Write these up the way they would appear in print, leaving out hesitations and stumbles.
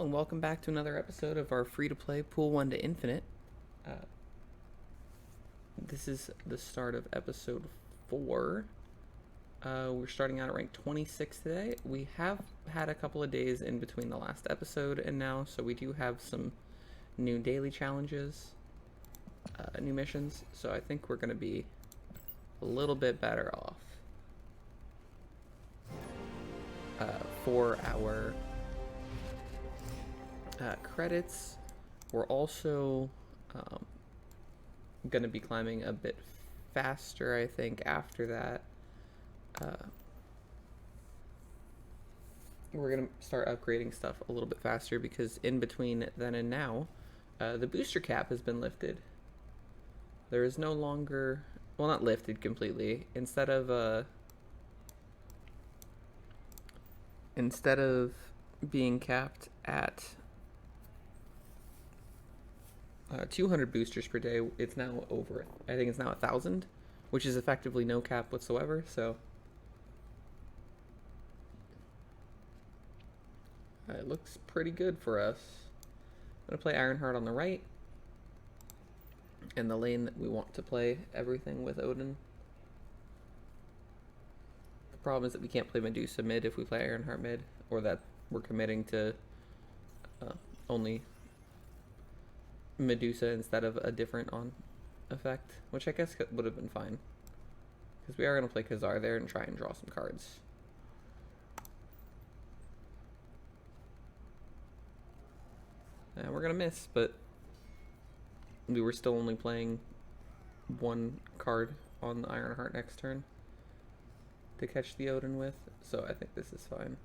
and welcome back to another episode of our free-to-play Pool 1 to Infinite. Uh, this is the start of episode 4. We're starting out at rank 26 today. We have had a couple of days in between the last episode and now, so we do have some new daily challenges, new missions, so I think we're going to be a little bit better off. For our credits, we're also going to be climbing a bit faster, I think, after that. We're going to start upgrading stuff a little bit faster because in between then and now, the booster cap has been lifted. There is no longer, well, not lifted completely. Instead of being capped at 200 boosters per day, it's now over, I think it's now 1,000, which is effectively no cap whatsoever, so it looks pretty good for us. I'm going to play Ironheart on the right, and the lane that we want to play everything with Odin. The problem is that we can't play Medusa mid if we play Ironheart mid, or that we're committing to only Medusa instead of a different on effect, which I guess would have been fine, because we are going to play Khazar there and try and draw some cards. And we're going to miss, but we were still only playing one card on the Ironheart next turn to catch the Odin with, so I think this is fine.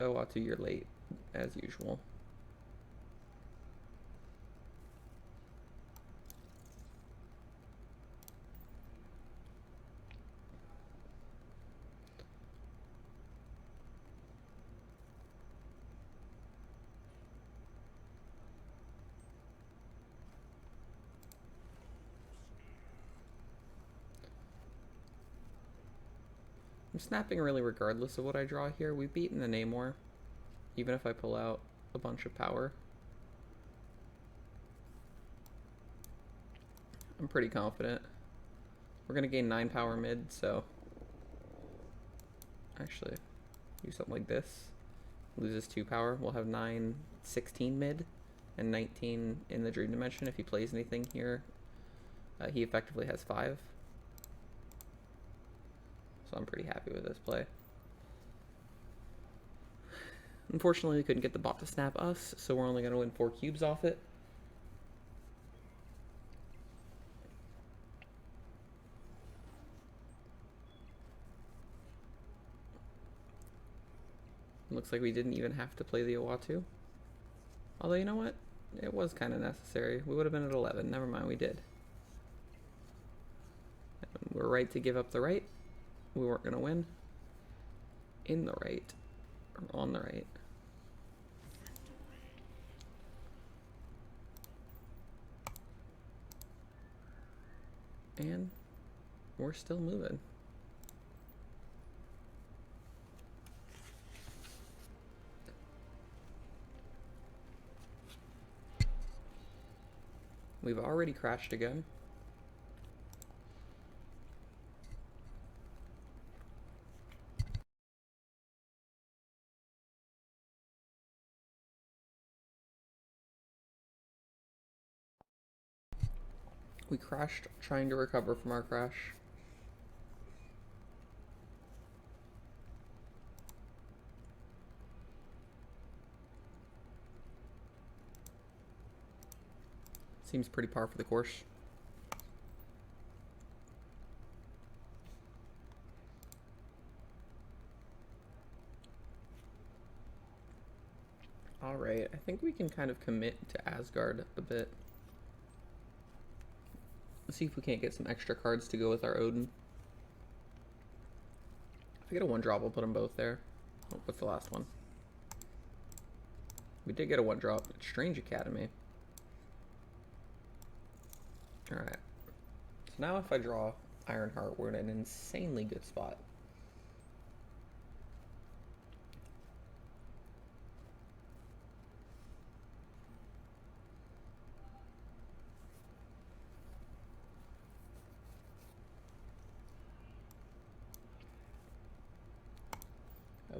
Oh, Atu, you're late, as usual. I'm snapping really regardless of what I draw here. We've beaten the Namor, even if I pull out a bunch of power. I'm pretty confident. We're going to gain 9 power mid, so actually do something like this. Loses 2 power. We'll have 9, 16 mid, and 19 in the Dream Dimension. If he plays anything here, he effectively has 5. So I'm pretty happy with this play. Unfortunately, we couldn't get the bot to snap us, so we're only going to win 4 cubes off it. Looks like we didn't even have to play the Uatu. Although, you know what? It was kind of necessary. We would have been at 11. Never mind, we did. And we're right to give up the right. We weren't going to win. In the right. Or on the right. And we're still moving. We've already crashed again. We crashed trying to recover from our crash. Seems pretty par for the course. Alright, I think we can kind of commit to Asgard a bit. Let's see if we can't get some extra cards to go with our Odin. If I get a 1-drop, I'll put them both there. Oh, what's the last one? We did get a 1-drop. Strange Academy. Alright. So now if I draw Ironheart, we're in an insanely good spot.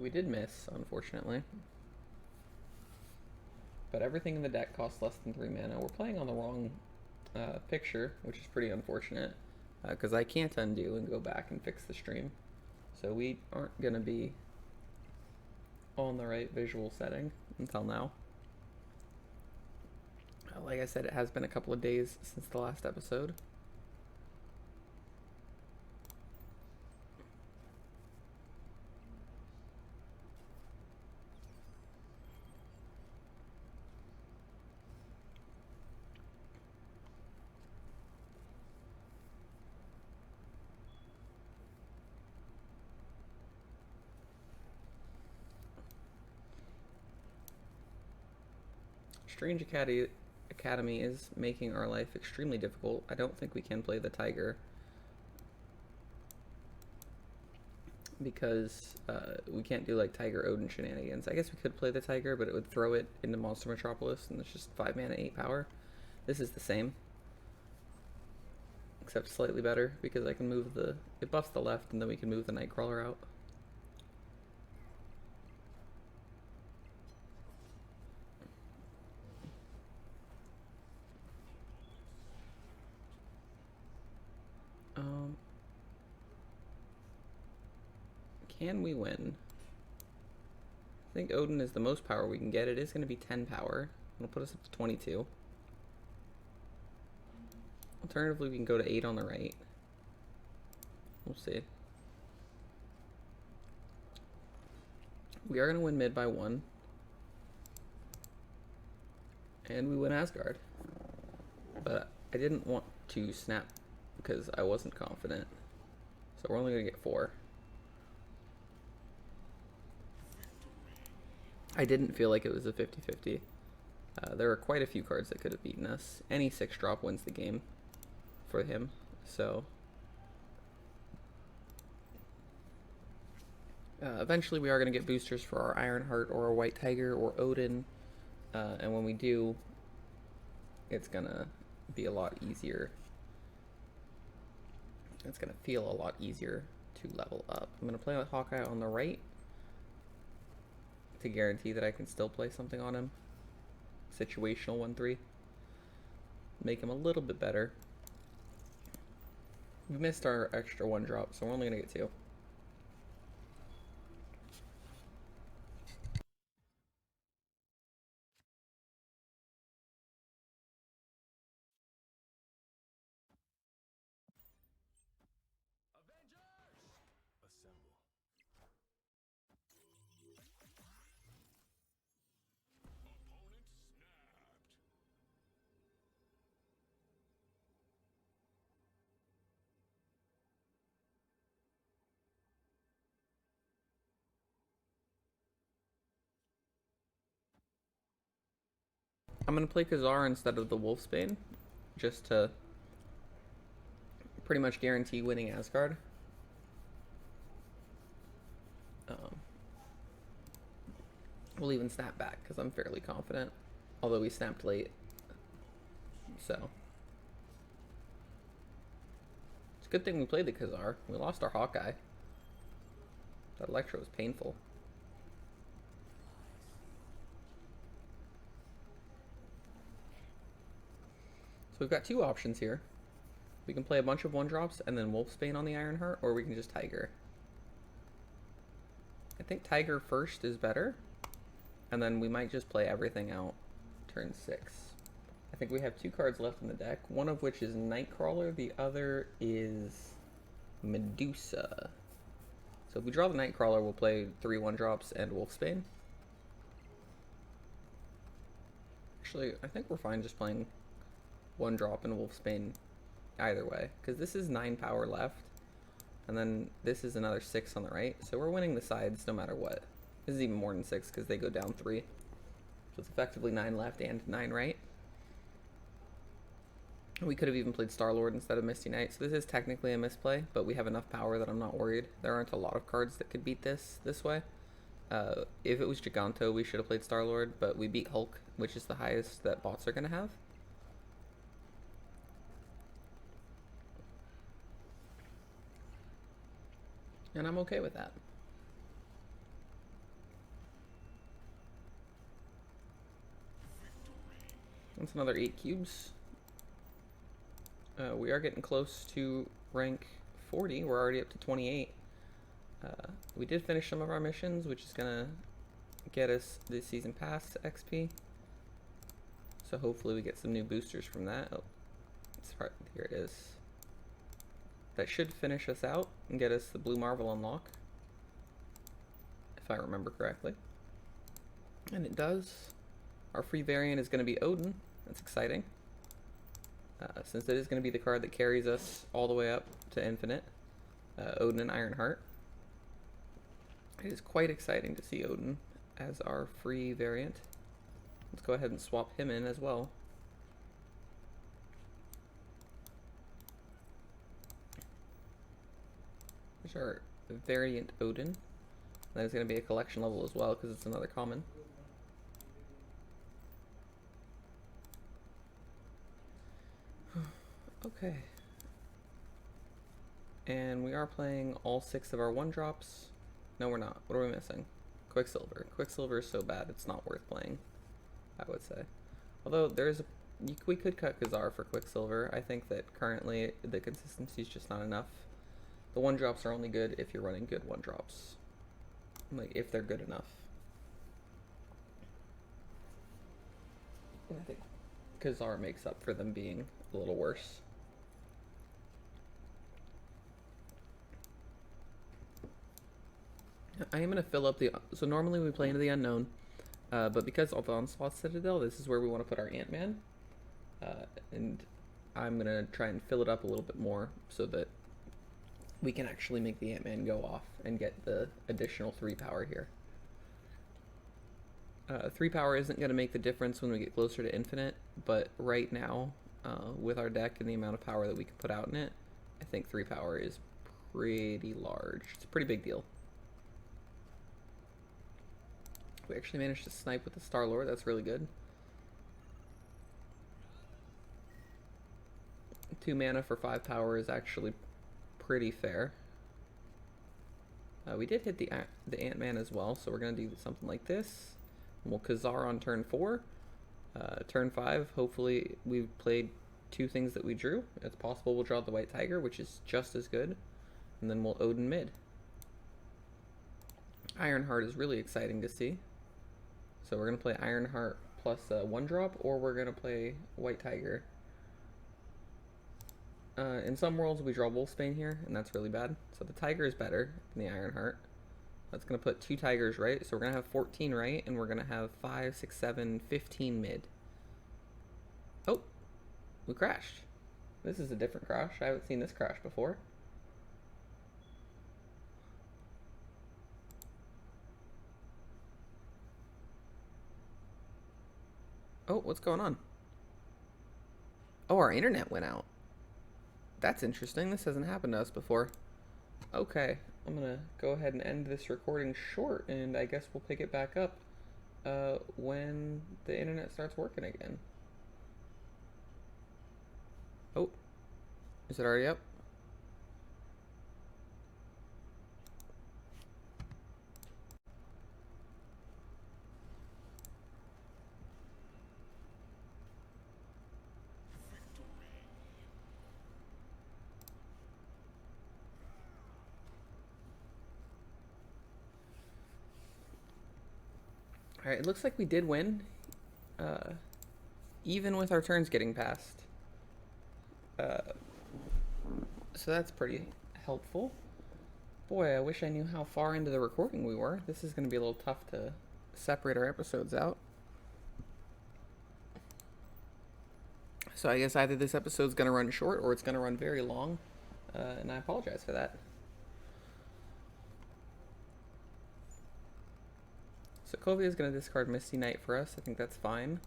We did miss, unfortunately. But everything in the deck costs less than 3 mana. We're playing on the wrong picture, which is pretty unfortunate. Because I can't undo and go back and fix the stream. So we aren't going to be on the right visual setting until now. Like I said, it has been a couple of days since the last episode. Strange Academy is making our life extremely difficult. I don't think we can play the Tiger because we can't do like Tiger Odin shenanigans. I guess we could play the Tiger, but it would throw it into Monster Metropolis, and it's just 5 mana, 8 power. This is the same, except slightly better because I can move it buffs the left, and then we can move the Nightcrawler out. Can we win? I think Odin is the most power we can get. It is going to be 10 power. It'll put us up to 22. Alternatively, we can go to 8 on the right. We'll see. We are going to win mid by 1. And we win Asgard. But I didn't want to snap because I wasn't confident. So we're only going to get 4. I didn't feel like it was a 50-50. There were quite a few cards that could have beaten us. Any 6-drop wins the game for him. So eventually we are going to get boosters for our Ironheart or a White Tiger or Odin. And when we do, it's going to be a lot easier. It's going to feel a lot easier to level up. I'm going to play with Hawkeye on the right to guarantee that I can still play something on him. Situational 1-3. Make him a little bit better. We missed our extra 1-drop, so we're only going to get 2. I'm going to play Khazar instead of the Wolfsbane, just to pretty much guarantee winning Asgard. We'll even snap back, because I'm fairly confident, although we snapped late. So it's a good thing we played the Khazar. We lost our Hawkeye. That Electro was painful. So we've got 2 options here. We can play a bunch of 1-drops and then Wolfsbane on the Ironheart, or we can just Tiger. I think Tiger first is better, and then we might just play everything out turn 6. I think we have 2 cards left in the deck, one of which is Nightcrawler, the other is Medusa. So if we draw the Nightcrawler, we'll play 3 1-drops and Wolfsbane. Actually, I think we're fine just playing 1-drop and Wolfsbane either way, because this is 9 power left, and then this is another 6 on the right, so we're winning the sides no matter what. This is even more than 6 because they go down 3. So it's effectively 9 left and 9 right. We could have even played Star-Lord instead of Misty Knight, so this is technically a misplay, but we have enough power that I'm not worried. There aren't a lot of cards that could beat this way. If it was Giganto, we should have played Star-Lord, but we beat Hulk, which is the highest that bots are going to have. And I'm okay with that. That's another 8 cubes. We are getting close to rank 40. We're already up to 28. We did finish some of our missions, which is gonna get us the season pass XP. So hopefully we get some new boosters from that. Oh, it's right here. It is. That should finish us out and get us the Blue Marvel unlock, if I remember correctly. And it does. Our free variant is going to be Odin. That's exciting. Since it is going to be the card that carries us all the way up to Infinite. Odin and Ironheart. It is quite exciting to see Odin as our free variant. Let's go ahead and swap him in as well. There's our variant Odin. That is going to be a collection level as well because it's another common. Okay. And we are playing all 6 of our 1-drops. No, we're not. What are we missing? Quicksilver. Quicksilver is so bad it's not worth playing, I would say. Although we could cut Khazar for Quicksilver. I think that currently the consistency is just not enough. The 1-drops are only good if you're running good 1-drops. Like, if they're good enough. And I think Khazar makes up for them being a little worse. I am going to fill up the... So normally we play into the unknown. But because of Onslaught Citadel, this is where we want to put our Ant-Man. And I'm going to try and fill it up a little bit more so that we can actually make the Ant-Man go off and get the additional 3 power here. 3 power isn't going to make the difference when we get closer to Infinite, but right now, with our deck and the amount of power that we can put out in it, I think 3 power is pretty large. It's a pretty big deal. We actually managed to snipe with the Star-Lord. That's really good. 2 mana for 5 power is actually pretty fair. We did hit the Ant-Man as well, so we're going to do something like this. We'll Khazar on turn 4. Turn 5, hopefully we've played 2 things that we drew. It's possible we'll draw the White Tiger, which is just as good. And then we'll Odin mid. Ironheart is really exciting to see. So we're going to play Ironheart plus 1-drop, or we're going to play White Tiger. In some worlds we draw Wolfsbane here, and that's really bad. So the Tiger is better than the Ironheart. That's going to put 2 Tigers right, so we're going to have 14 right, and we're going to have 5, 6, 7, 15 mid. Oh, we crashed. This is a different crash. I haven't seen this crash before. Oh, what's going on? Oh, our internet went out. That's interesting. This hasn't happened to us before. Okay, I'm gonna go ahead and end this recording short, and I guess we'll pick it back up when the internet starts working again. Oh, is it already up? Alright, it looks like we did win, even with our turns getting passed. So that's pretty helpful. Boy, I wish I knew how far into the recording we were. This is going to be a little tough to separate our episodes out. So I guess either this episode's going to run short or it's going to run very long, and I apologize for that. Sokovia is going to discard Misty Knight for us. I think that's fine.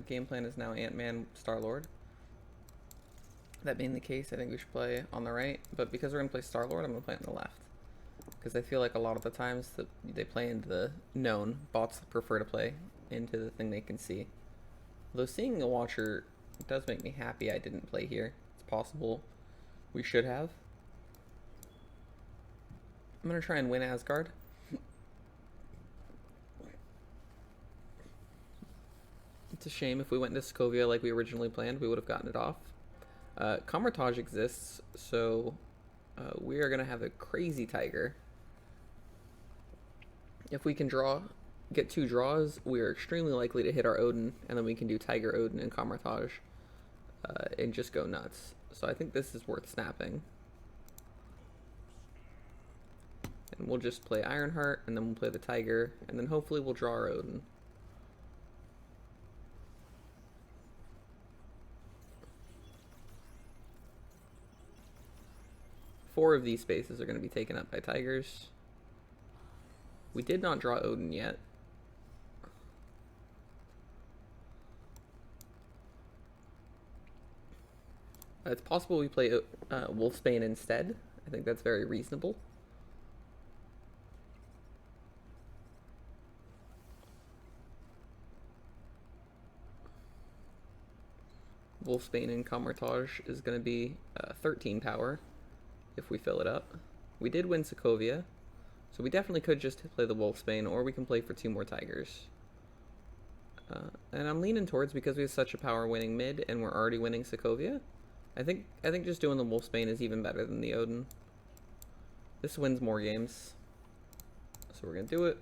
Game plan is now Ant-Man, Star-Lord. That being the case, I think we should play on the right. But because we're going to play Star-Lord, I'm going to play on the left. Because I feel like a lot of the times that they play into the known, bots prefer to play into the thing they can see. Although seeing the Watcher does make me happy I didn't play here. It's possible we should have. I'm going to try and win Asgard. It's a shame. If we went into Sokovia like we originally planned, we would have gotten it off. Kamar-Taj exists, so we are going to have a crazy tiger. If we can get 2 draws, we are extremely likely to hit our Odin, and then we can do Tiger, Odin, and Kamar-Taj, and just go nuts. So I think this is worth snapping. And we'll just play Ironheart, and then we'll play the Tiger, and then hopefully we'll draw our Odin. Four of these spaces are going to be taken up by Tigers. We did not draw Odin yet. It's possible we play Wolfsbane instead. I think that's very reasonable. Wolfsbane and Kamar-Taj is going to be 13 power if we fill it up. We did win Sokovia, so we definitely could just play the Wolfsbane, or we can play for 2 more Tigers. And I'm leaning towards, because we have such a power winning mid and we're already winning Sokovia, I think just doing the Wolfsbane is even better than the Odin. This wins more games. So we're going to do it.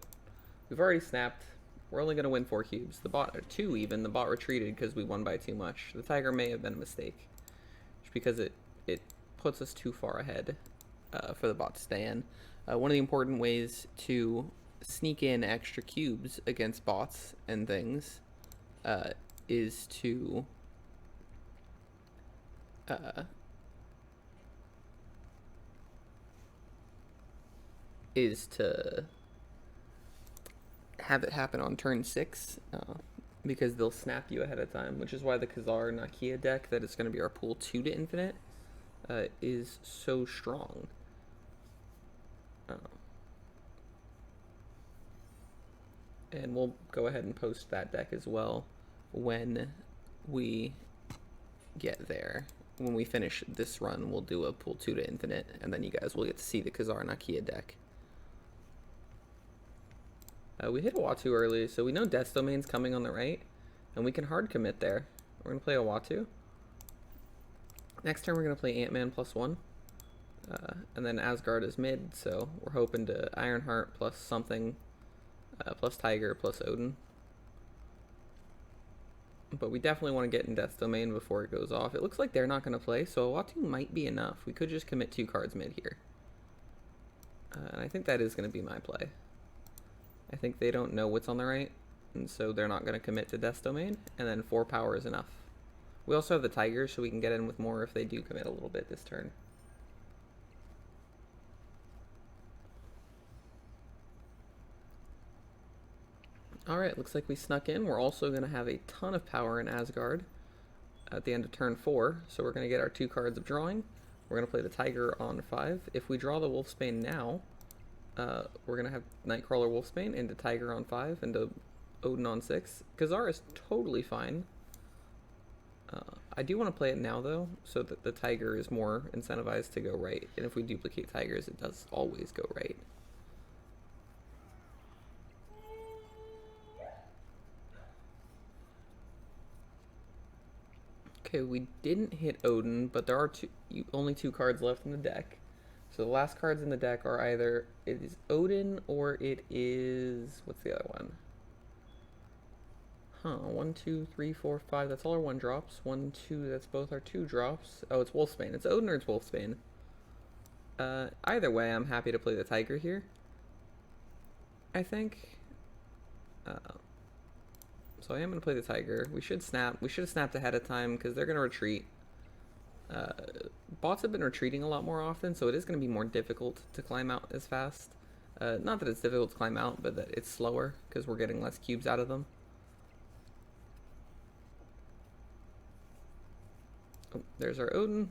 We've already snapped. We're only going to win 4 cubes. The bot, or 2 even, the bot retreated because we won by too much. The Tiger may have been a mistake, just because it puts us too far ahead for the bot to stay in. One of the important ways to sneak in extra cubes against bots and things is to have it happen on turn 6, because they'll snap you ahead of time, which is why the Khazar Nakia deck that is going to be our pool 2 to infinite is so strong. And we'll go ahead and post that deck as well when we get there. When we finish this run, we'll do a pool 2 to infinite, and then you guys will get to see the Khazar Nakia deck. We hit a Watu early, so we know Death Domain's coming on the right, and we can hard commit there. We're going to play a Watu. Next turn, we're going to play Ant-Man +1. And then Asgard is mid, so we're hoping to Ironheart plus something, plus Tiger plus Odin. But we definitely want to get in Death Domain before it goes off. It looks like they're not going to play, so a Watu might be enough. We could just commit 2 cards mid here. And I think that is going to be my play. I think they don't know what's on the right, and so they're not going to commit to Death Domain, and then 4 power is enough. We also have the Tigers, so we can get in with more if they do commit a little bit this turn. Alright, looks like we snuck in. We're also going to have a ton of power in Asgard at the end of turn 4, so we're going to get our 2 cards of drawing. We're going to play the Tiger on 5. If we draw the Wolfsbane now, we're going to have Nightcrawler Wolfsbane into Tiger on 5, into Odin on 6. Khazar is totally fine. I do want to play it now, though, so that the Tiger is more incentivized to go right. And if we duplicate Tigers, it does always go right. Okay, we didn't hit Odin, but there are only 2 cards left in the deck. So the last cards in the deck are either it is Odin or it is, what's the other one? 1, 2, 3, 4, 5. That's all our 1 drops. 1, 2. That's both our 2 drops. Oh, it's Wolfsbane. It's Odin or it's Wolfsbane. Either way, I'm happy to play the Tiger here. I think. So I am going to play the Tiger. We should snap. We should have snapped ahead of time because they're going to retreat. Bots have been retreating a lot more often, so it is going to be more difficult to climb out as fast. Not that it's difficult to climb out, but that it's slower because we're getting less cubes out of them. Oh, there's our Odin.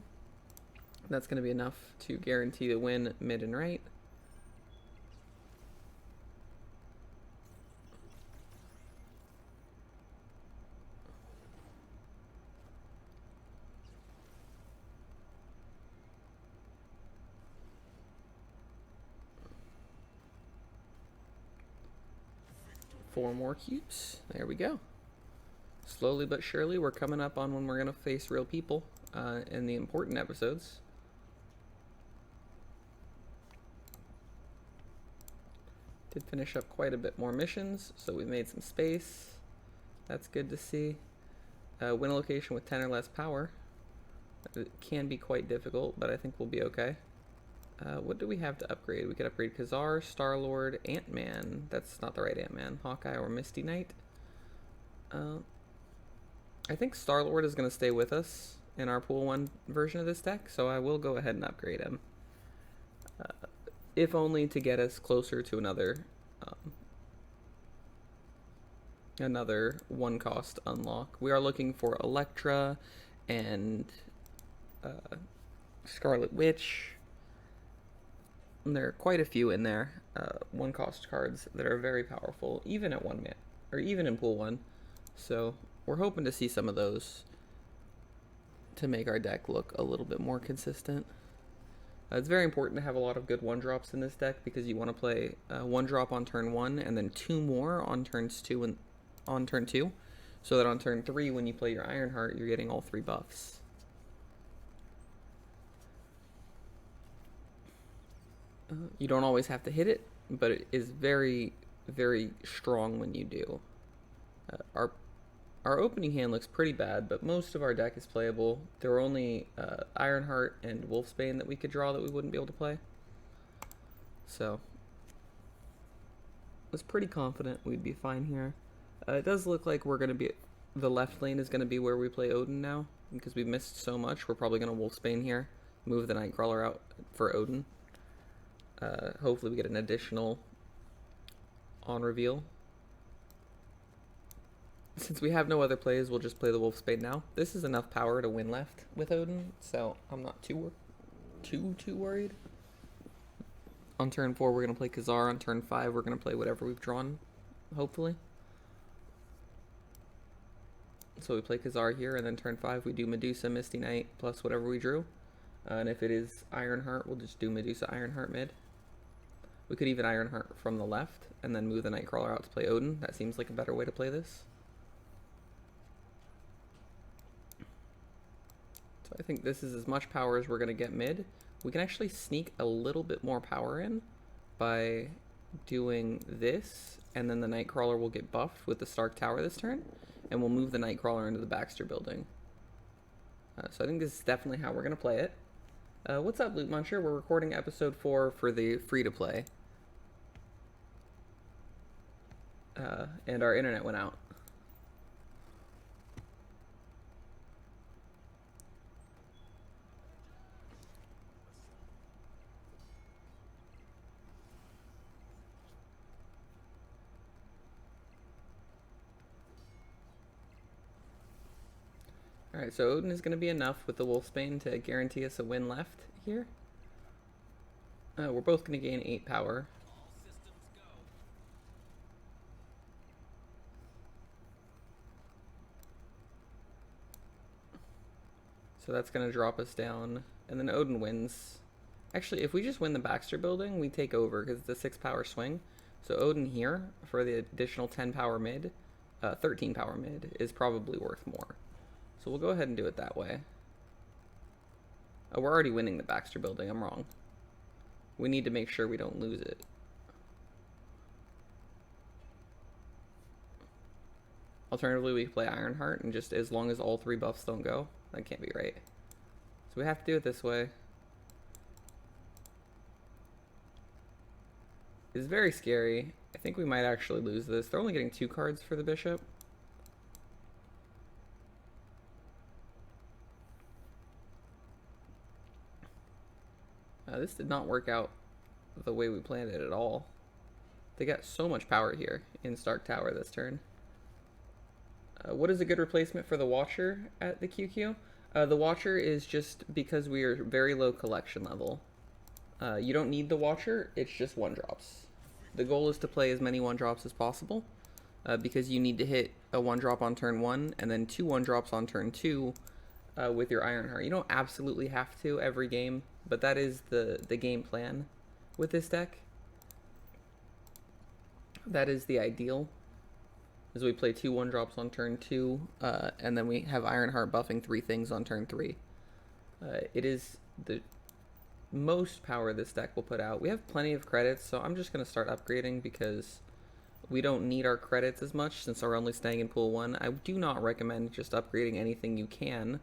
That's going to be enough to guarantee the win mid and right. Four more cubes. There we go. Slowly but surely, we're coming up on when we're going to face real people in the important episodes. Did finish up quite a bit more missions, so we made some space. That's good to see. Win a location with 10 or less power. It can be quite difficult, but I think we'll be okay. What do we have to upgrade? We could upgrade Khazar, Star-Lord, Ant-Man. That's not the right Ant-Man. Hawkeye or Misty Knight. I think Star-Lord is going to stay with us in our Pool 1 version of this deck, so I will go ahead and upgrade him. If only to get us closer to another one-cost unlock. We are looking for Elektra and Scarlet Witch. And there are quite a few in there, one-cost cards that are very powerful, even at 1 man, or even in Pool 1. So we're hoping to see some of those to make our deck look a little bit more consistent. It's very important to have a lot of good 1-drops in this deck because you want to play 1-drop on turn 1 and then 2 more on turns 2 and on turn 2, so that on turn 3 when you play your Ironheart, you're getting all 3 buffs. You don't always have to hit it, but it is very, very strong when you do. Our opening hand looks pretty bad, but most of our deck is playable. There were only Ironheart and Wolfsbane that we could draw that we wouldn't be able to play. So I was pretty confident we'd be fine here. It does look like we're going to be... The left lane is going to be where we play Odin now, because we missed so much. We're probably going to Wolfsbane here, move the Nightcrawler out for Odin. Hopefully we get an additional on reveal. Since we have no other plays, we'll just play the Wolfsbane now. This is enough power to win left with Odin, so I'm not too worried. On turn 4, we're going to play Khazar. On turn 5, we're going to play whatever we've drawn, hopefully. So we play Khazar here, and then turn 5, we do Medusa, Misty Knight, plus whatever we drew. And if it is Ironheart, we'll just do Medusa, Ironheart mid. We could even Ironheart from the left, and then move the Nightcrawler out to play Odin. That seems like a better way to play this. So I think this is as much power as we're going to get mid. We can actually sneak a little bit more power in by doing this, and then the Nightcrawler will get buffed with the Stark Tower this turn, and we'll move the Nightcrawler into the Baxter building. So I think this is definitely how we're going to play it. What's up, Loot Muncher? We're recording episode 4 for the free-to-play. And our internet went out. Alright, so Odin is going to be enough with the Wolfsbane to guarantee us a win left here. We're both going to gain 8 power. So that's going to drop us down, and then Odin wins. Actually, if we just win the Baxter building, we take over because it's a 6 power swing. So Odin here for the additional 10 power mid, 13 power mid is probably worth more. So we'll go ahead and do it that way. We're already winning the Baxter building. I'm wrong. We need to make sure we don't lose it. Alternatively, we play Ironheart, and just as long as all 3 buffs don't go, that can't be right. So we have to do it this way. It's very scary. I think we might actually lose this. They're only getting 2 cards for the Bishop. This did not work out the way we planned it at all. They got so much power here in Stark Tower this turn. What is a good replacement for the Watcher at the QQ? The Watcher is just because we are very low collection level. You don't need the Watcher, it's just 1-drops. The goal is to play as many 1-drops as possible, because you need to hit a 1-drop on turn 1 and then 2 1-drops on turn 2 with your Ironheart. You don't absolutely have to every game, but that is the game plan with this deck. That is the ideal. is we play 2 1-drops on turn 2, and then we have Ironheart buffing 3 things on turn 3. It is the most power this deck will put out. We have plenty of credits, so I'm just going to start upgrading because we don't need our credits as much since we're only staying in pool 1. I do not recommend just upgrading anything you can.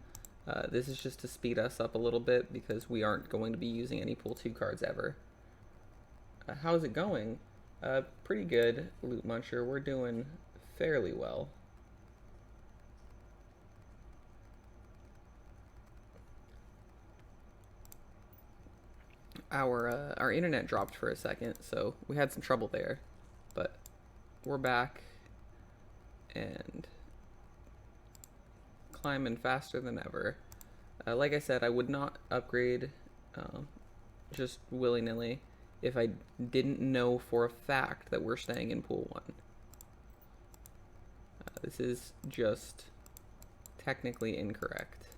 This is just to speed us up a little bit because we aren't going to be using any pool 2 cards ever. How's it going? Pretty good, Loot Muncher. We're doing fairly well. Our internet dropped for a second, so we had some trouble there, but we're back and climbing faster than ever. Like I said, I would not upgrade just willy-nilly if I didn't know for a fact that we're staying in pool 1. This is just technically incorrect.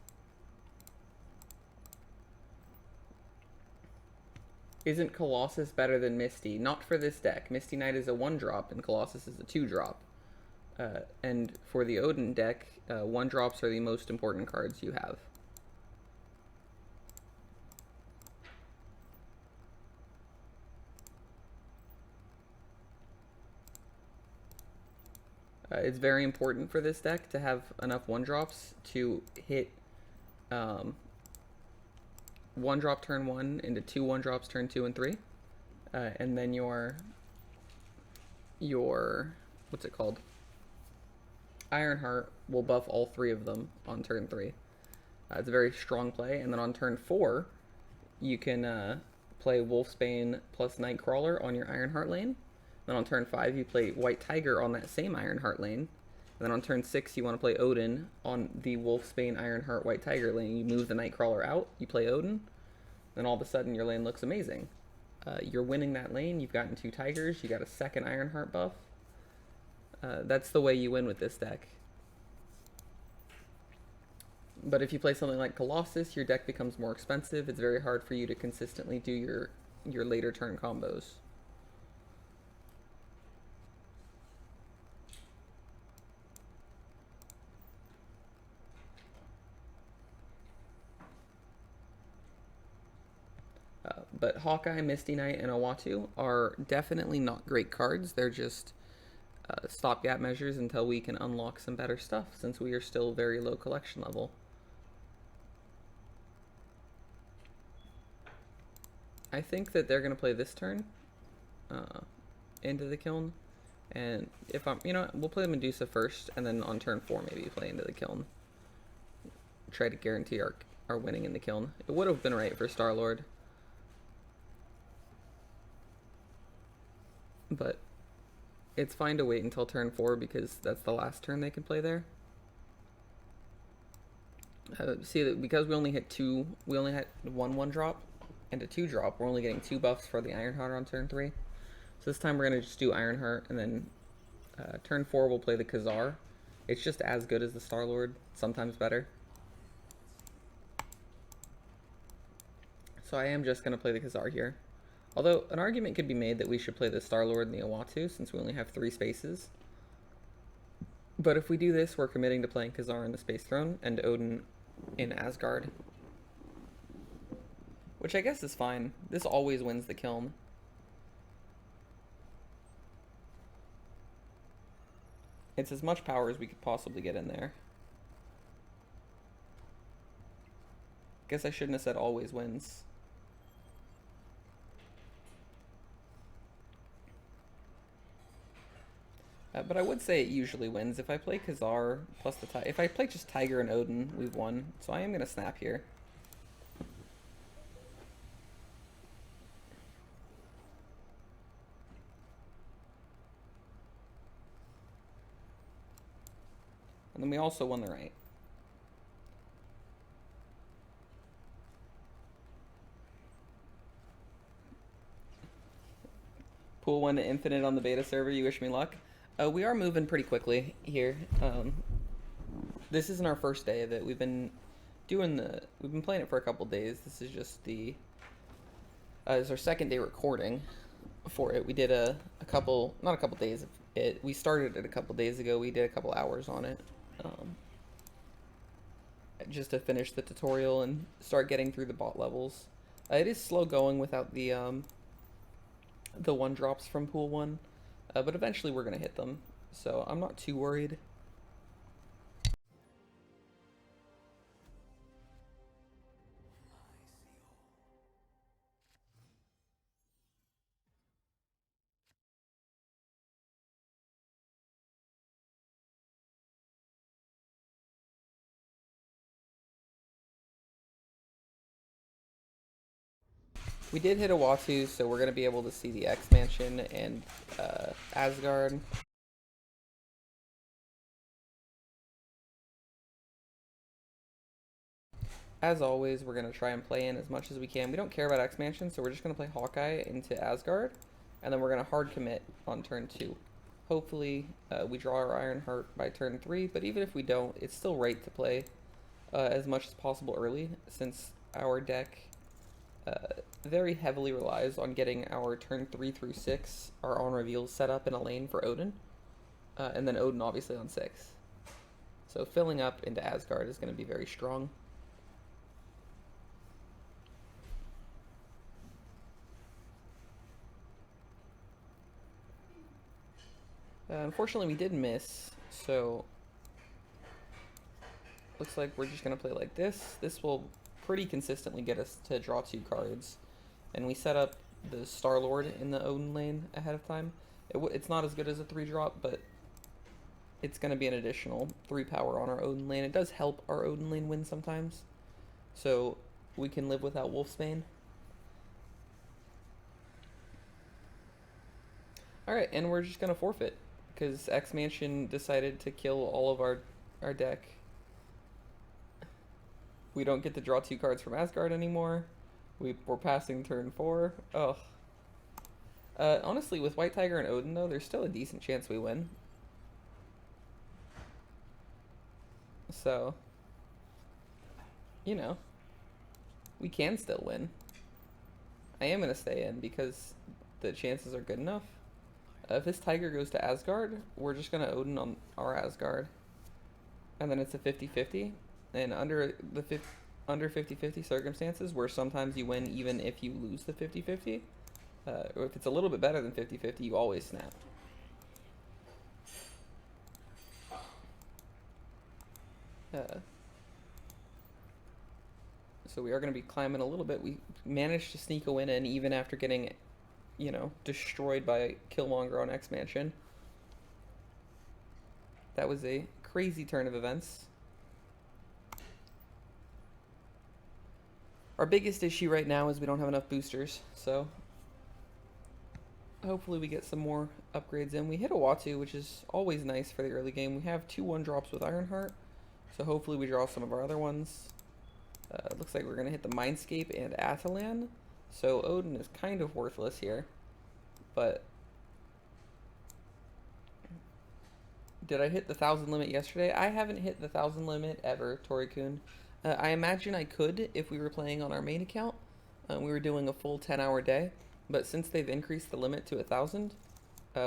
Isn't Colossus better than Misty? Not for this deck. Misty Knight is a 1-drop and Colossus is a 2-drop. And for the Odin deck, 1-drops are the most important cards you have. It's very important for this deck to have enough 1-drops to hit 1-drop turn 1 into 2 1-drops turn 2 and 3. And then your what's it called? Ironheart will buff all 3 of them on turn 3. It's a very strong play. And then on turn 4, you can play Wolfsbane plus Nightcrawler on your Ironheart lane. Then on turn 5, you play White Tiger on that same Ironheart lane. And then on turn 6, you want to play Odin on the Wolfsbane Ironheart White Tiger lane. You move the Nightcrawler out, you play Odin, then all of a sudden your lane looks amazing. You're winning that lane, you've gotten 2 Tigers, you got a second Ironheart buff. That's the way you win with this deck. But if you play something like Colossus, your deck becomes more expensive. It's very hard for you to consistently do your later turn combos. But Hawkeye, Misty Knight, and Uatu are definitely not great cards. They're just stopgap measures until we can unlock some better stuff, since we are still very low collection level. I think that they're going to play this turn into the Kiln. And if I'm, we'll play the Medusa first, and then on turn 4 maybe play into the Kiln. Try to guarantee our winning in the Kiln. It would have been right for Star-Lord. But it's fine to wait until turn 4 because that's the last turn they can play there. See that because we only had 1 1-drop and a 2-drop, we're only getting 2 buffs for the Ironheart on turn 3. So this time we're going to just do Ironheart, and then turn 4 we'll play the Khazar. It's just as good as the Star-Lord, sometimes better. So I am just going to play the Khazar here. Although, an argument could be made that we should play the Star-Lord and the Uatu, since we only have 3 spaces. But if we do this, we're committing to playing Khazar in the Space Throne, and Odin in Asgard. Which I guess is fine. This always wins the Kiln. It's as much power as we could possibly get in there. Guess I shouldn't have said always wins. But I would say it usually wins. If I play Khazar plus the if I play just Tiger and Odin, we've won. So I am going to snap here. And then we also won the right. Pool 1 to Infinite on the beta server. You wish me luck. We are moving pretty quickly here. This isn't our first day of it. We've been playing it for a couple days. This is just it's our second day recording for it. We did not a couple days, We started it a couple days ago. We did a couple hours on it. Just to finish the tutorial and start getting through the bot levels. It is slow going without the one drops from pool 1, but eventually we're gonna hit them, so I'm not too worried. We did hit a Watu, so we're gonna be able to see the X Mansion and Asgard. As always, we're going to try and play in as much as we can. We don't care about X Mansion, so we're just going to play Hawkeye into Asgard, and then we're going to hard commit on turn 2. Hopefully, we draw our Ironheart by turn 3, but even if we don't, it's still right to play as much as possible early, since our deck very heavily relies on getting our turn 3 through 6, our on reveals set up in a lane for Odin, and then Odin obviously on 6. So filling up into Asgard is going to be very strong. Unfortunately, we did miss, so looks like we're just going to play like this. This will pretty consistently get us to draw 2 cards, and we set up the Star-Lord in the Odin lane ahead of time. It's not as good as a 3-drop, but it's going to be an additional 3 power on our Odin lane. It does help our Odin lane win sometimes, so we can live without Wolfsbane. Alright, and we're just going to forfeit, because X Mansion decided to kill all of our deck. We don't get to draw 2 cards from Asgard anymore. We're passing turn 4. Ugh. Honestly, with White Tiger and Odin, though, there's still a decent chance we win. So, you know, we can still win. I am going to stay in because the chances are good enough. If this Tiger goes to Asgard, we're just going to Odin on our Asgard. And then it's a 50-50. And under 50-50 circumstances, where sometimes you win even if you lose the 50-50, or if it's a little bit better than 50-50, you always snap. So we are going to be climbing a little bit. We managed to sneak a win in even after getting, you know, destroyed by Killmonger on X Mansion. That was a crazy turn of events. Our biggest issue right now is we don't have enough boosters, so hopefully we get some more upgrades in. We hit a Watu, which is always nice for the early game. We have 2 1-drops with Ironheart, so hopefully we draw some of our other ones. Looks like we're going to hit the Mindscape and Atalan, so Odin is kind of worthless here, but did I hit the 1,000 limit yesterday? I haven't hit the 1,000 limit ever, Tori-kun. I imagine I could if we were playing on our main account. We were doing a full 10-hour day, but since they've increased the limit to 1,000,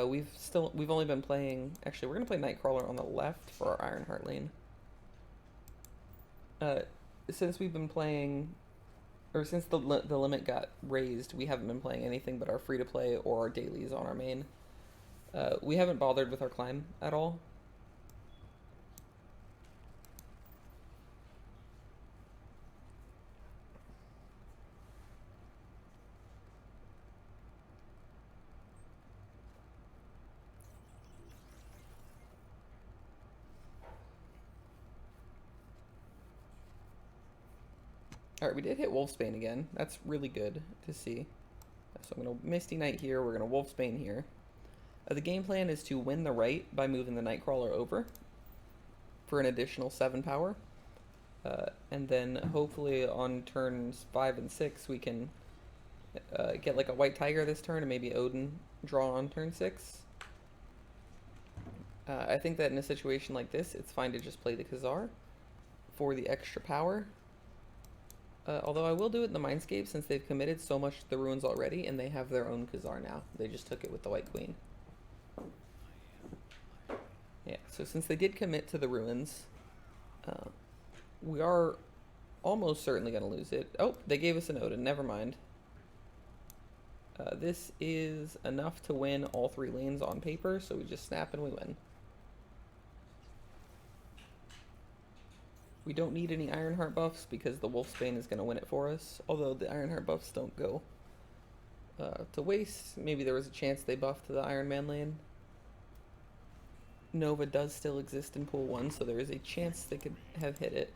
we've only been playing. Actually, we're gonna play Nightcrawler on the left for our Ironheart lane. Since we've been playing, or since the limit got raised, we haven't been playing anything but our free-to-play or our dailies on our main. We haven't bothered with our climb at all. Alright, we did hit Wolfsbane again. That's really good to see. So I'm going to Misty Knight here. We're going to Wolfsbane here. The game plan is to win the right by moving the Nightcrawler over for an additional 7 power. And then hopefully on turns 5 and 6 we can get like a White Tiger this turn and maybe Odin draw on turn 6. I think that in a situation like this, it's fine to just play the Khazar for the extra power. Although I will do it in the Mindscape since they've committed so much to the ruins already and they have their own Khazar now. They just took it with the White Queen. Yeah, so since they did commit to the ruins, uh, we are almost certainly going to lose it. Oh, they gave us an Odin. Never mind. This is enough to win all 3 lanes on paper, so we just snap and we win. We don't need any Ironheart buffs because the Wolfsbane is going to win it for us, although the Ironheart buffs don't go to waste. Maybe there was a chance they buffed the Iron Man lane. Nova does still exist in pool 1, so there is a chance they could have hit it.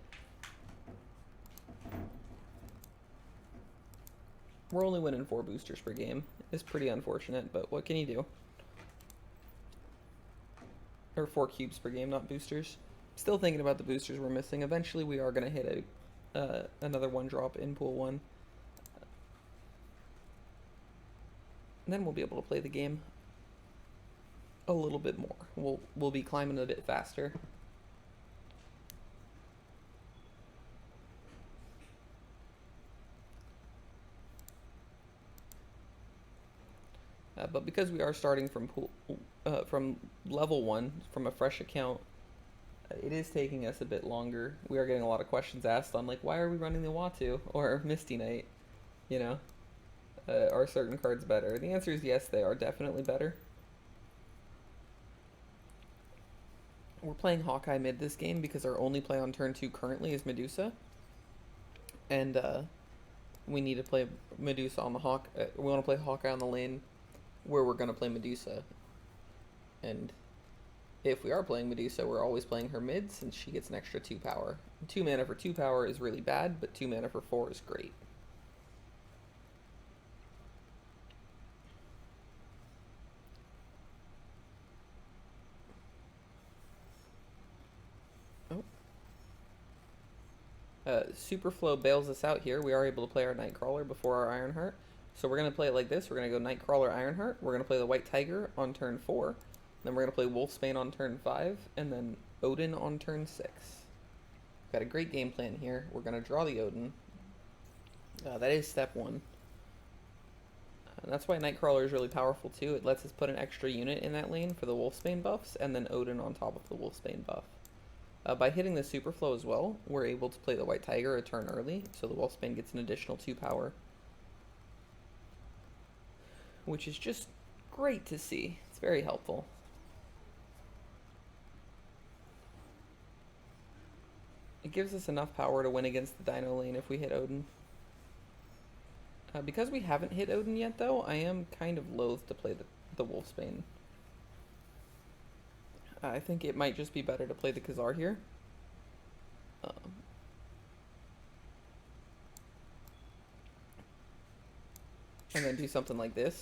We're only winning 4 boosters per game. It's pretty unfortunate, but what can you do? Or 4 cubes per game, not boosters. Still thinking about the boosters we're missing. Eventually we are going to hit another 1-drop in pool 1. And then we'll be able to play the game a little bit more. We'll be climbing a bit faster. But because we are starting from level 1, from a fresh account, it is taking us a bit longer. We are getting a lot of questions asked on, like, why are we running the Watu or Misty Knight? You know, are certain cards better? The answer is yes, they are definitely better. We're playing Hawkeye mid this game because our only play on turn 2 currently is Medusa. And we need to play Medusa on the Hawk. We want to play Hawkeye on the lane where we're going to play Medusa. And if we are playing Medusa, we're always playing her mid since she gets an extra 2 power. 2 mana for 2 power is really bad, but 2 mana for 4 is great. Oh. Superflow bails us out here. We are able to play our Nightcrawler before our Ironheart. So we're going to play it like this. We're going to go Nightcrawler, Ironheart. We're going to play the White Tiger on turn 4. Then we're going to play Wolfsbane on turn 5. And then Odin on turn 6. Got a great game plan here. We're going to draw the Odin. That is step 1. And that's why Nightcrawler is really powerful too. It lets us put an extra unit in that lane for the Wolfsbane buffs. And then Odin on top of the Wolfsbane buff. By hitting the Superflow as well, we're able to play the White Tiger a turn early. So the Wolfsbane gets an additional 2 power. Which is just great to see. It's very helpful. It gives us enough power to win against the Dino lane if we hit Odin. Because we haven't hit Odin yet, though, I am kind of loath to play the Wolfsbane. I think it might just be better to play the Khazar here. And then do something like this.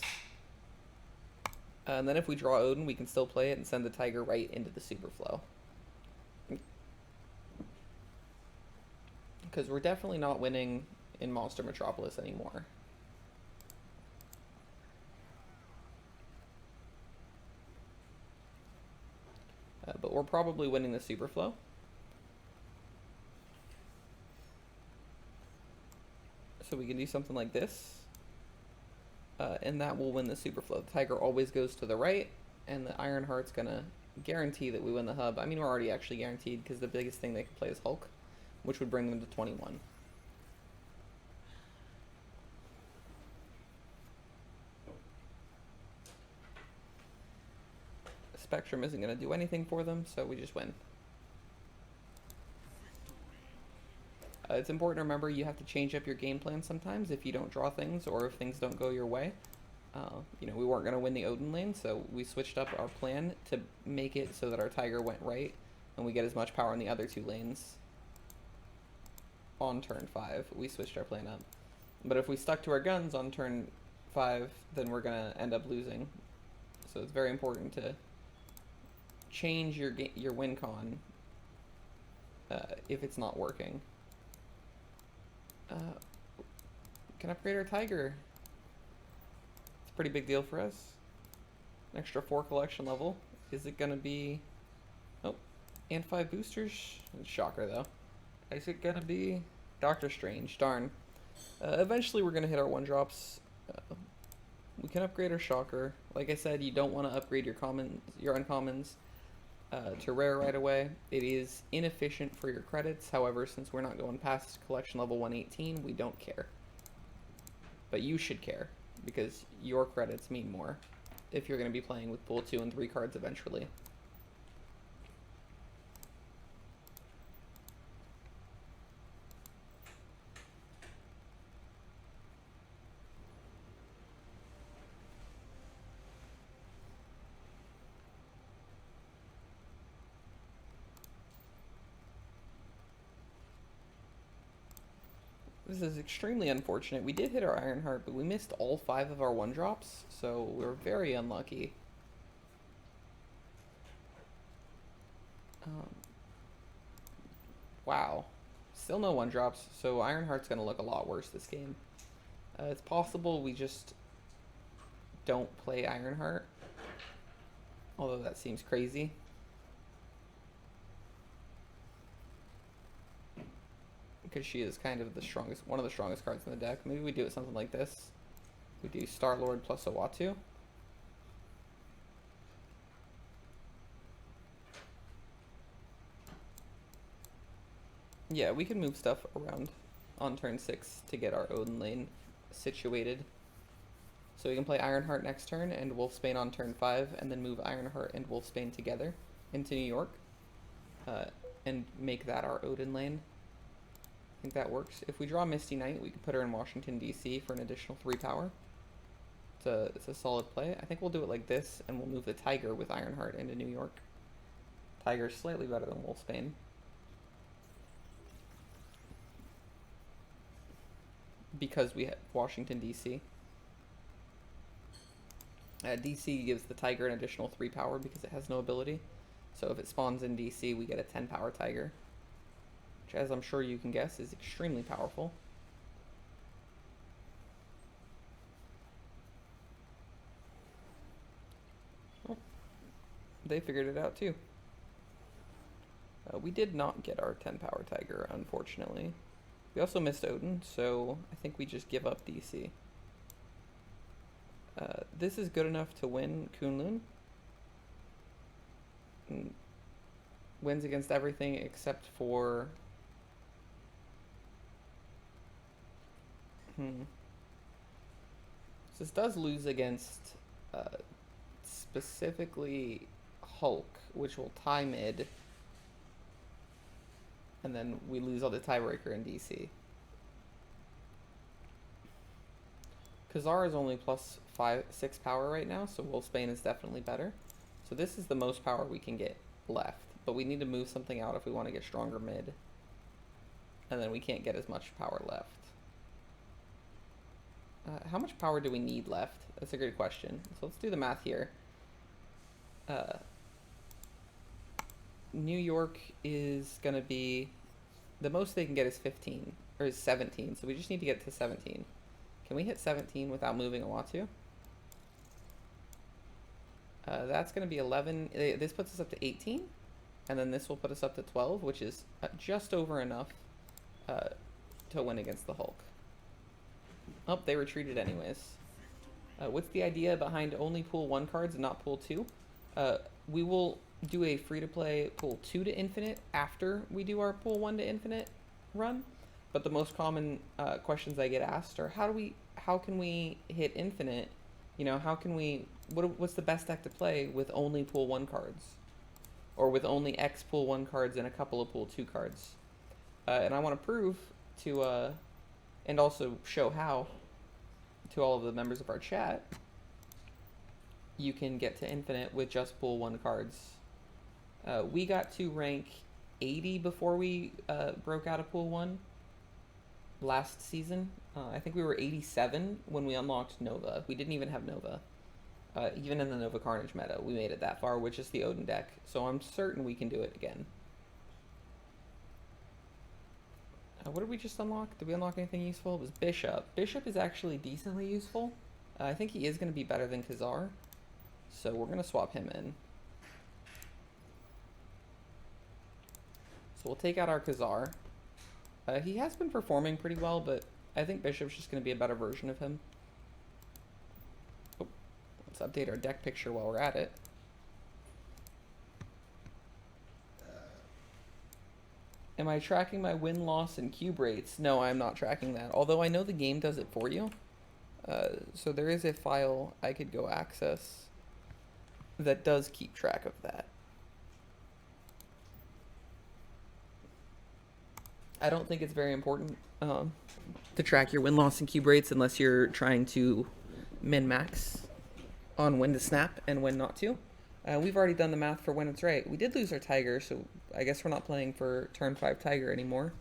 And then if we draw Odin, we can still play it and send the Tiger right into the Superflow. Because we're definitely not winning in Monster Metropolis anymore. But we're probably winning the Superflow. So we can do something like this. And that will win the Superflow. The Tiger always goes to the right, and the Ironheart's gonna guarantee that we win the hub. I mean, we're already actually guaranteed because the biggest thing they can play is Hulk, which would bring them to 21. Spectrum isn't going to do anything for them, so we just win. It's important to remember you have to change up your game plan sometimes if you don't draw things or if things don't go your way. You know, we weren't going to win the Odin lane, so we switched up our plan to make it so that our Tiger went right and we get as much power in the other 2 lanes. On turn 5, we switched our plan up. But if we stuck to our guns on turn 5, then we're going to end up losing. So it's very important to change your win con if it's not working. Can upgrade our Tiger. It's a pretty big deal for us. An extra 4 collection level. Is it gonna be... Oh, and 5 boosters? Shocker though. Is it gonna be Doctor Strange? Darn. Eventually we're gonna hit our 1-drops. We can upgrade our Shocker. Like I said, you don't want to upgrade your uncommons to rare right away. It is inefficient for your credits. However, since we're not going past collection level 118, we don't care. But you should care, because your credits mean more if you're going to be playing with pool 2 and 3 cards eventually. This is extremely unfortunate. We did hit our Ironheart, but we missed all 5 of our 1-drops, so we were very unlucky. Wow. Still no 1-drops, so Ironheart's going to look a lot worse this game. It's possible we just don't play Ironheart, although that seems crazy. Because she is kind of the strongest, one of the strongest cards in the deck. Maybe we do it something like this. We do Star-Lord plus Uatu. Yeah, we can move stuff around on turn 6 to get our Odin lane situated. So we can play Ironheart next turn and Wolfsbane on turn 5, and then move Ironheart and Wolfsbane together into New York, and make that our Odin lane. I think that works. If we draw Misty Knight, we can put her in Washington, D.C. for an additional 3 power. It's a solid play. I think we'll do it like this, and we'll move the Tiger with Ironheart into New York. Tiger's slightly better than Wolfsbane. Because we have Washington, D.C. D.C. gives the Tiger an additional 3 power because it has no ability. So if it spawns in D.C., we get a 10 power Tiger, which, as I'm sure you can guess, is extremely powerful. Oh, they figured it out too. We did not get our 10 power Tiger, unfortunately. We also missed Odin, so I think we just give up DC. This is good enough to win Kunlun. Wins against everything except for... This does lose against specifically Hulk, which will tie mid. And then we lose all the tiebreaker in DC. Khazar is only plus 6 power right now, so Wolfsbane is definitely better. So this is the most power we can get left, but we need to move something out if we want to get stronger mid. And then we can't get as much power left. How much power do we need left? That's a good question. So let's do the math here. New York is going to be... The most they can get is 15, or is 17, so we just need to get to 17. Can we hit 17 without moving Uatu? That's going to be 11. This puts us up to 18, and then this will put us up to 12, which is just over enough to win against the Hulk. Oh, they retreated anyways. What's the idea behind only pool 1 cards and not pool 2? We will do a free-to-play pool 2 to infinite after we do our pool 1 to infinite run. But the most common questions I get asked are, how can we hit infinite? You know, how can we, what's the best deck to play with only pool 1 cards? Or with only X pool 1 cards and a couple of pool 2 cards? And I want to prove to, and also show how, to all of the members of our chat, you can get to infinite with just pool 1 cards. We got to rank 80 before we broke out of pool 1 last season. I think we were 87 when we unlocked Nova. We didn't even have Nova. Even in the Nova Carnage meta, we made it that far, which is the Odin deck. So I'm certain we can do it again. What did we just unlock? Did we unlock anything useful? It was Bishop. Bishop is actually decently useful. I think he is going to be better than Khazar. So we're going to swap him in. So we'll take out our Khazar. He has been performing pretty well, but I think Bishop's just going to be a better version of him. Oh, let's update our deck picture while we're at it. Am I tracking my win-loss and cube rates? No, I'm not tracking that. Although I know the game does it for you. So there is a file I could go access that does keep track of that. I don't think it's very important to track your win-loss and cube rates unless you're trying to min-max on when to snap and when not to. We've already done the math for when it's right. We did lose our Tiger, so I guess we're not playing for turn 5 Tiger anymore.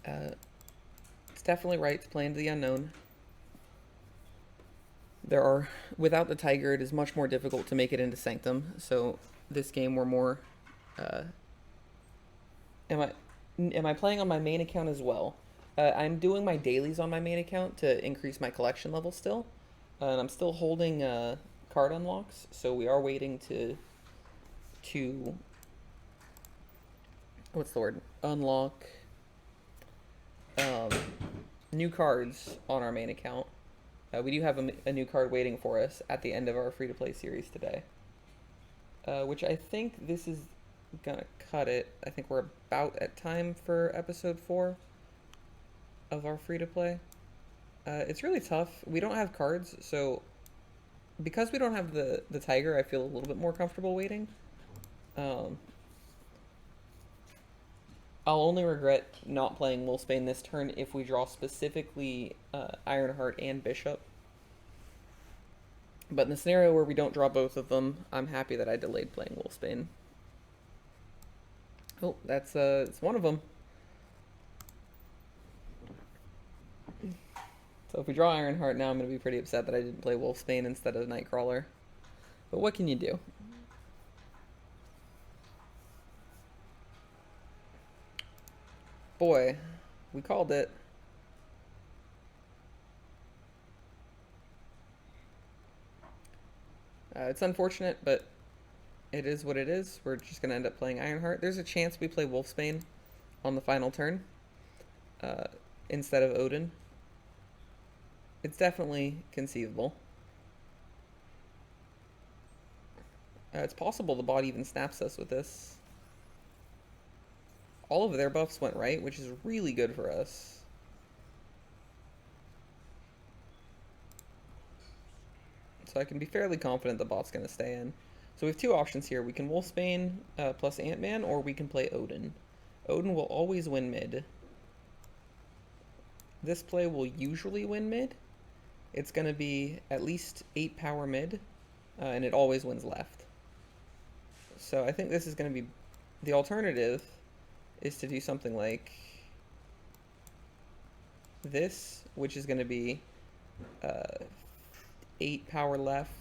It's definitely right to play into the unknown. Without the Tiger, it is much more difficult to make it into Sanctum, so this game we're more... Am I playing on my main account as well? I'm doing my dailies on my main account to increase my collection level still. And I'm still holding card unlocks, so we are waiting to what's the word? Unlock new cards on our main account. We do have a new card waiting for us at the end of our free-to-play series today. Which I think this is gonna cut it. I think we're about at time for episode 4 of our free-to-play. It's really tough. We don't have cards, so because we don't have the Tiger, I feel a little bit more comfortable waiting. I'll only regret not playing Wolfsbane this turn if we draw specifically Ironheart and Bishop. But in the scenario where we don't draw both of them, I'm happy that I delayed playing Wolfsbane. Oh, that's it's one of them. So if we draw Ironheart now, I'm going to be pretty upset that I didn't play Wolfsbane instead of Nightcrawler. But what can you do? Boy, we called it. It's unfortunate, but it is what it is. We're just going to end up playing Ironheart. There's a chance we play Wolfsbane on the final turn instead of Odin. It's definitely conceivable. It's possible the bot even snaps us with this. All of their buffs went right, which is really good for us. So I can be fairly confident the bot's going to stay in. So we have two options here. We can Wolfsbane plus Ant-Man, or we can play Odin. Odin will always win mid. This play will usually win mid. It's going to be at least 8 power mid, and it always wins left. So I think this is going to be... The alternative is to do something like this, which is going to be 8 power left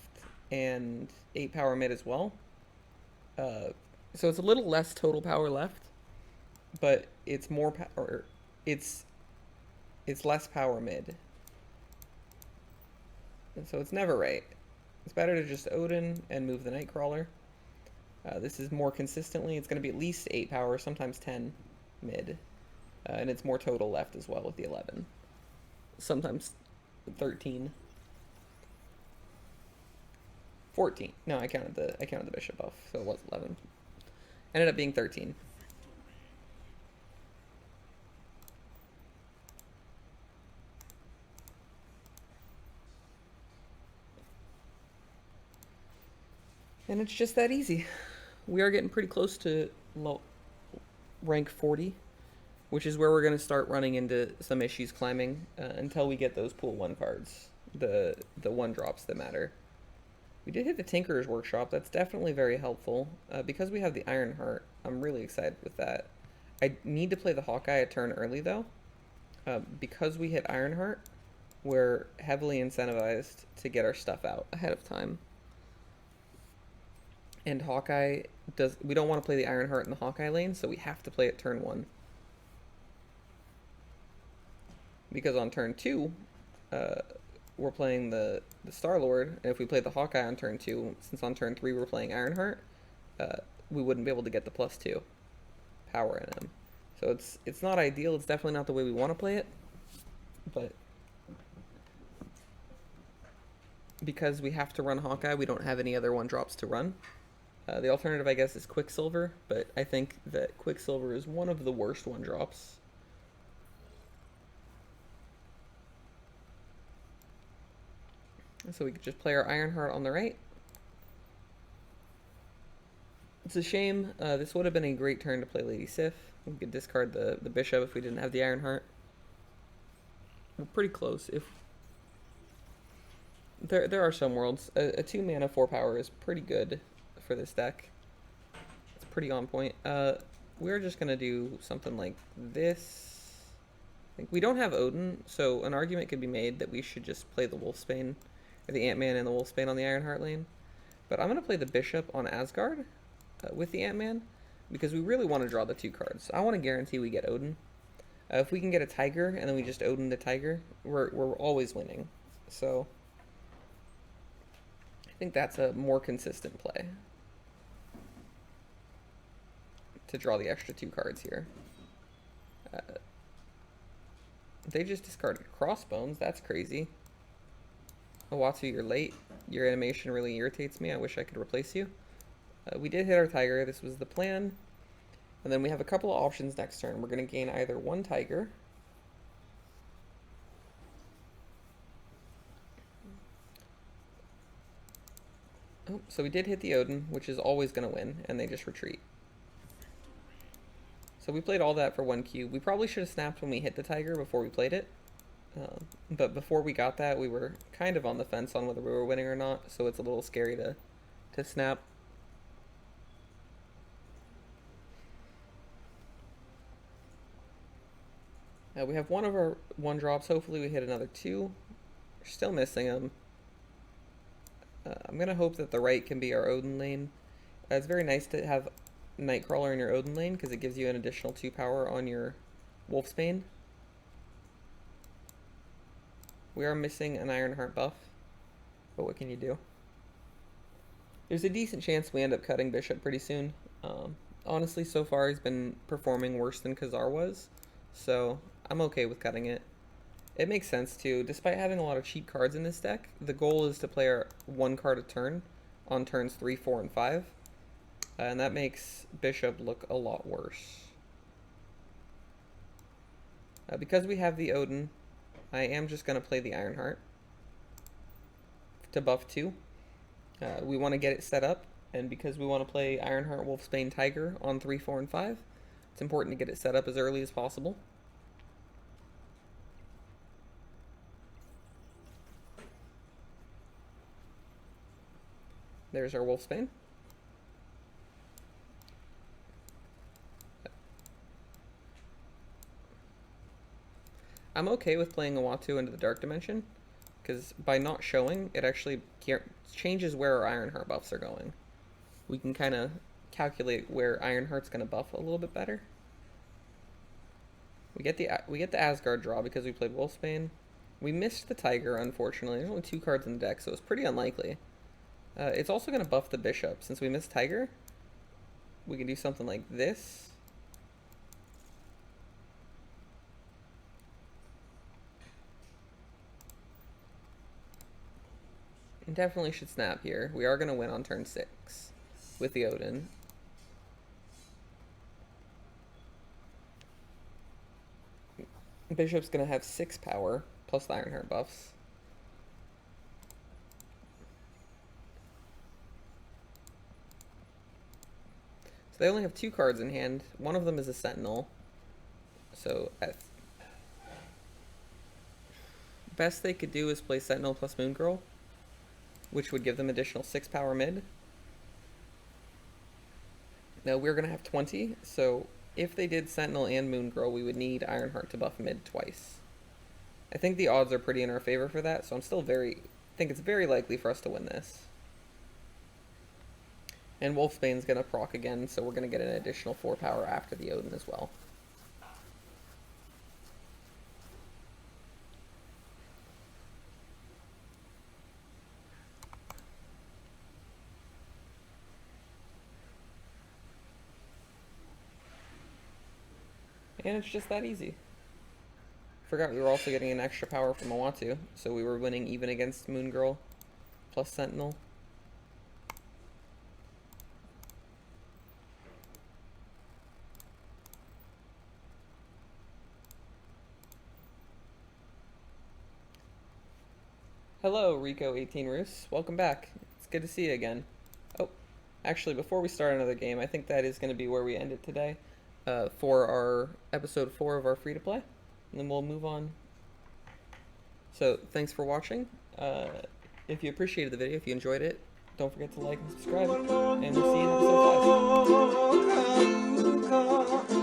and 8 power mid as well. So it's a little less total power left, but it's more power... It's less power mid. And so it's never right. It's better to just Odin and move the Nightcrawler. This is more consistently. It's going to be at least 8 power, sometimes 10 mid. And it's more total left as well with the 11. Sometimes 13. 14. No, I counted the Bishop buff, so it was 11. Ended up being 13. And it's just that easy. We are getting pretty close to rank 40, which is where we're going to start running into some issues climbing until we get those pool 1 cards, the 1 drops that matter. We did hit the Tinkerer's Workshop. That's definitely very helpful. Because we have the Ironheart, I'm really excited with that. I need to play the Hawkeye a turn early, though. Because we hit Ironheart, we're heavily incentivized to get our stuff out ahead of time. And Hawkeye we don't want to play the Ironheart in the Hawkeye lane, so we have to play it turn 1. Because on turn 2, we're playing the Star-Lord, and if we play the Hawkeye on turn 2, since on turn 3 we're playing Ironheart, we wouldn't be able to get the +2 power in him. So it's not ideal. It's definitely not the way we want to play it, but because we have to run Hawkeye, we don't have any other 1-drops to run. The alternative, I guess, is Quicksilver, but I think that Quicksilver is one of the worst one-drops. So we could just play our Ironheart on the right. It's a shame. This would have been a great turn to play Lady Sif. We could discard the bishop if we didn't have the Ironheart. We're pretty close. If there are some worlds. A 2 mana 4 power is pretty good for this deck. It's pretty on point. We're just gonna do something like this. I think we don't have Odin, so an argument could be made that we should just play the Wolfsbane, or the Ant-Man and the Wolfsbane on the Ironheart lane. But I'm gonna play the Bishop on Asgard with the Ant-Man, because we really want to draw the 2 cards. I want to guarantee we get Odin. If we can get a Tiger and then we just Odin the Tiger, we're always winning. So I think that's a more consistent play to draw the extra 2 cards here. They just discarded Crossbones. That's crazy. Owatu, you're late. Your animation really irritates me. I wish I could replace you. We did hit our Tiger. This was the plan. And then we have a couple of options next turn. We're going to gain either 1 Tiger. Oh, so we did hit the Odin, which is always going to win, and they just retreat. So we played all that for 1 cube. We probably should have snapped when we hit the Tiger before we played it. But before we got that, we were kind of on the fence on whether we were winning or not, so it's a little scary to snap. We have one of our 1-drops. Hopefully we hit another 2. We're still missing them. I'm going to hope that the right can be our Odin lane. It's very nice to have Nightcrawler in your Odin lane, because it gives you an additional 2 power on your Wolfsbane. We are missing an Ironheart buff, but what can you do? There's a decent chance we end up cutting Bishop pretty soon. Honestly, so far he's been performing worse than Khazar was, so I'm okay with cutting it. It makes sense too. Despite having a lot of cheap cards in this deck, the goal is to play our 1 card a turn on turns 3, 4, and 5. And that makes Bishop look a lot worse. Because we have the Odin, I am just going to play the Ironheart to buff 2. We want to get it set up, and because we want to play Ironheart, Wolfsbane, Tiger on 3, 4, and 5, it's important to get it set up as early as possible. There's our Wolfsbane. I'm okay with playing Owatu into the Dark Dimension, because by not showing, it actually changes where our Ironheart buffs are going. We can kind of calculate where Ironheart's going to buff a little bit better. We get the Asgard draw because we played Wolfsbane. We missed the Tiger, unfortunately. There's only 2 cards in the deck, so it's pretty unlikely. It's also going to buff the Bishop. Since we missed Tiger, we can do something like this. And definitely should snap here. We are going to win on turn 6 with the Odin. Bishop's going to have 6 power, plus the Ironheart buffs. So they only have 2 cards in hand. One of them is a Sentinel. So best they could do is play Sentinel plus Moon Girl, which would give them additional 6 power mid. Now we're going to have 20, so if they did Sentinel and Moon Girl, we would need Ironheart to buff mid twice. I think the odds are pretty in our favor for that, so I'm still think it's very likely for us to win this. And Wolfsbane's going to proc again, so we're going to get an additional 4 power after the Odin as well. And it's just that easy. Forgot we were also getting an extra power from Owatu, so we were winning even against Moon Girl plus Sentinel. Hello, Rico18 Roos. Welcome back. It's good to see you again. Oh, actually, before we start another game, I think that is going to be where we end it today for our episode 4 of our free-to-play. And then we'll move on. So, thanks for watching. If you appreciated the video, if you enjoyed it, don't forget to like and subscribe. And we'll see you in episode 5.